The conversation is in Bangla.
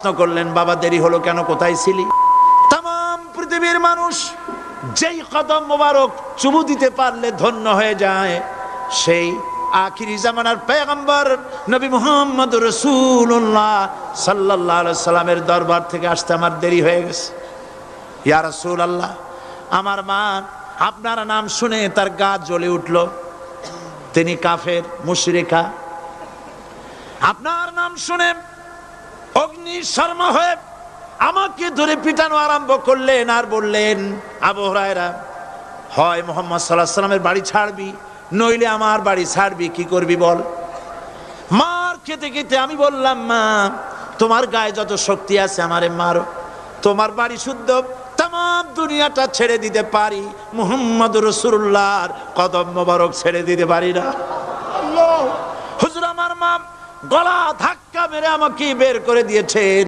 প্রশ্ন করলেন, বাবা দেরি হলো কেন, কোথায় ছিলি? তাম পৃথিবীর মানুষ যেই কদম মোবারক চুমু দিতে পারলে ধন্য হয়ে যায়, সেই আখিরি জামানার পয়গম্বর নবী মুহাম্মদ রাসূলুল্লাহ সাল্লাল্লাহু আলাইহি সাল্লামের দরবার থেকে আসতে আমার দেরি হয়ে গেছে। ইয়া রাসূলুল্লাহ, আমার মা আপনার নাম শুনে তার গা জ্বলে উঠল, তিনি কাফের মুশরিকা। আপনার নাম শুনে অগ্নি শর্মা হয়ে আমাকে ধরে পিটানো আরম্ভ করলেন আর বললেন, আবু হুরায়রা, হয় মুহাম্মদ সাল্লাল্লাহু আলাইহি সাল্লামের বাড়ি ছাড়বি, নইলে আমার বাড়ি ছাড়বি, কি করবি বল। মার খেতে খেতে আমি বললাম, মা তোমার গায়ে যত শক্তি আছে আমারে মারো, তোমার বাড়ি শুদ্ধ তাম দুনিয়াটা ছেড়ে দিতে পারি, মুহাম্মদ রাসূলুল্লাহর কদম মোবারক ছেড়ে দিতে পারি না। হুজুর, আমার মা গলা ধাক্কা মেরে আমাকে বের করে দিয়েছে।